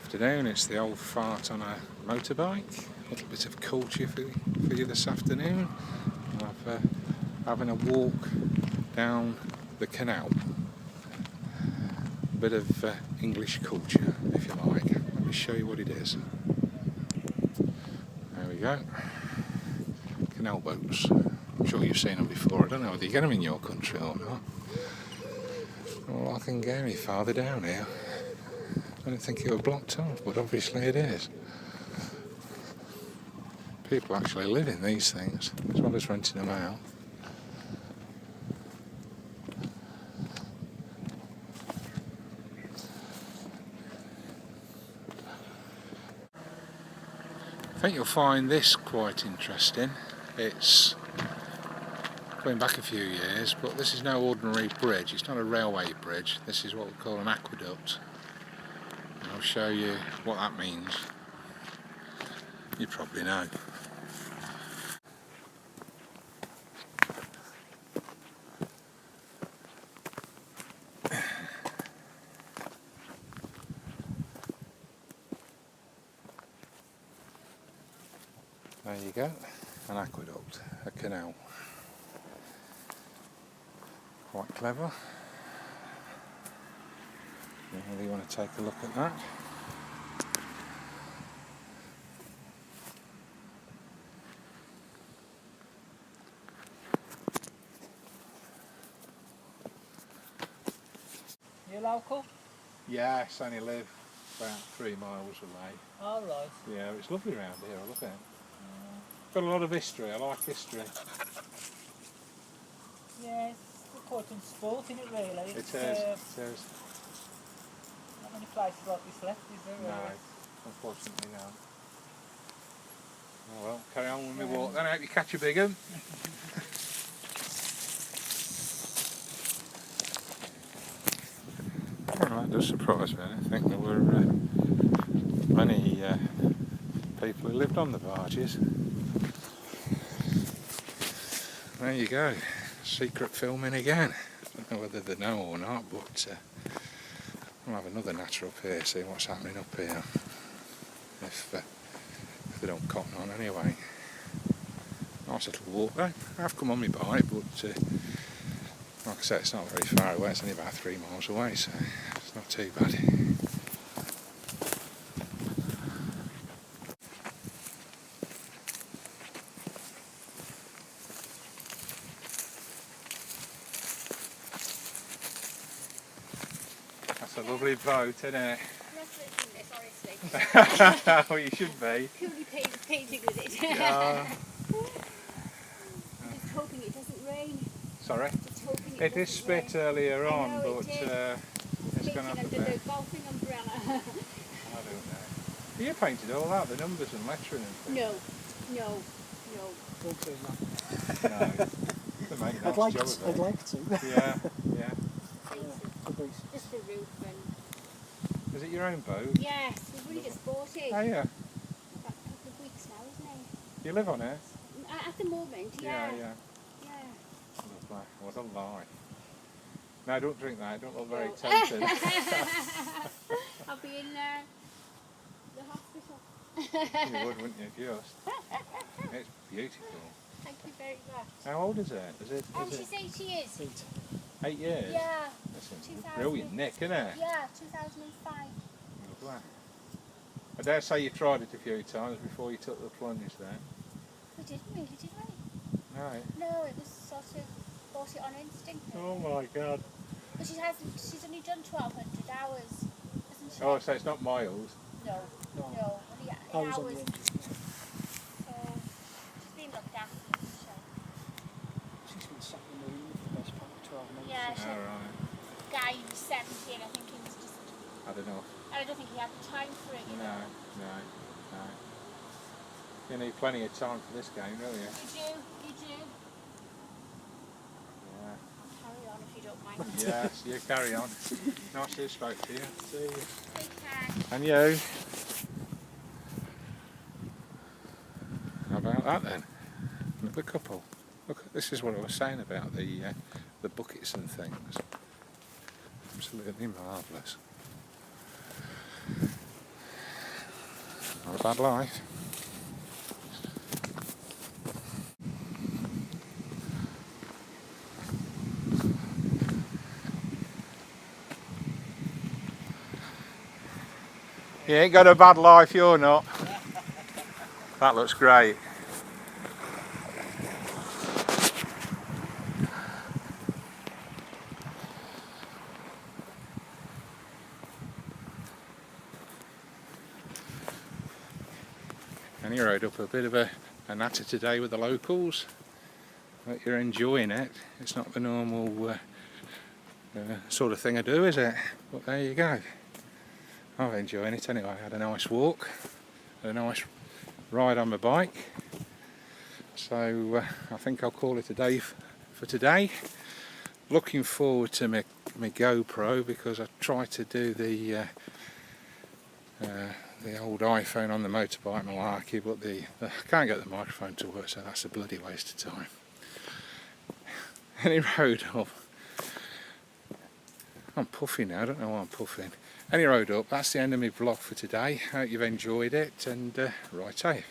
Afternoon, it's the old fart on a motorbike. A little bit of culture for you this afternoon. I'm having a walk down the canal. A bit of English culture, if you like. Let me show you what it is. There we go. Canal boats. I'm sure you've seen them before. I don't know whether you get them in your country or not. Well, I can get any farther down here. I didn't think it was blocked off, but obviously it is. People actually live in these things, as well as renting them out. I think you'll find this quite interesting. It's going back a few years, but this is no ordinary bridge. It's not a railway bridge. This is what we call an aqueduct. And I'll show you what that means. You probably know. There you go, an aqueduct, a canal. Quite clever. You really want to take a look at that. You local? Yes, I only live about 3 miles away. All right. Yeah, it's lovely around here, I love it. Got a lot of history, I like history. Yeah, it's quite in sport, isn't it, really? It is. Not many places like this left, is there? No, Really? unfortunately no. Oh well, carry on with my walk then. I hope you catch a big one. Well, that does surprise me. I didn't think there were many people who lived on the barges. There you go, secret filming again. I don't know whether they know or not, but I'll have another natter up here, see what's happening up here. If they don't cotton on anyway. Nice little walk though. I've come on my bike, but like I said, it's not very far away. It's only about 3 miles away, so it's not too bad. That's a lovely boat, isn't it? Oh, you should be. Purely painting with it. Yeah. I'm just hoping it doesn't rain. Sorry? Just hoping It did spit earlier on, know, but it's going to have a under bit. the golfing umbrella. I don't know. You painted all that, the numbers and lettering and things. No. Don't say that. No. They make a nice I'd like job to. of I'd it. like to. Yeah. Just the roof and... Is it your own boat? Yes, we've really just bought it. Oh yeah. About a couple of weeks now, isn't it? You live on it? At the moment, yeah. Yeah. Yeah. Lovely. What a lie. No, don't drink that. Don't look very No. tempted. I'll be in the hospital. You would, wouldn't you? Just. It's beautiful. Thank you very much. How old is it? Is it She's 8 years. 8 years? Yeah. That's a 2000. brilliant nick, isn't it? Yeah, 2005. Lovely. I dare say you tried it a few times before you took the plunge there. We didn't really, did we? No. No, it was sort of bought it on instinct. Oh my God. But she's only done 1,200 hours, hasn't she? Oh, so it's not miles. No, only Hours on hours. the So she's been looked after. So. She's been sat in the room for the best part of 12 months. Yeah, she, All right. Guy was 70 and I think he was just, I don't know. I don't think he had the time for it, you know. No. You need plenty of time for this game, don't you? You do. Yeah. Carry on if you don't mind. Yes, you carry on. Nice to have spoke to you. See you. Take care. And you. How about that then? Another couple. Look, this is what I was saying about the buckets and things. Absolutely marvellous. Not a bad life. You ain't got a bad life, you're not. That looks great. And you rode up a bit of a natter today with the locals. But you're enjoying it. It's not the normal sort of thing I do, is it? But there you go. I'm enjoying it anyway. I had a nice walk, had a nice ride on my bike. So I think I'll call it a day for today. Looking forward to my GoPro, because I tried to do the old iPhone on the motorbike malarkey, but I can't get the microphone to work, so that's a bloody waste of time. Any road up. I'm puffing now, I don't know why I'm puffing. Any road up, that's the end of my vlog for today. Hope you've enjoyed it, and right,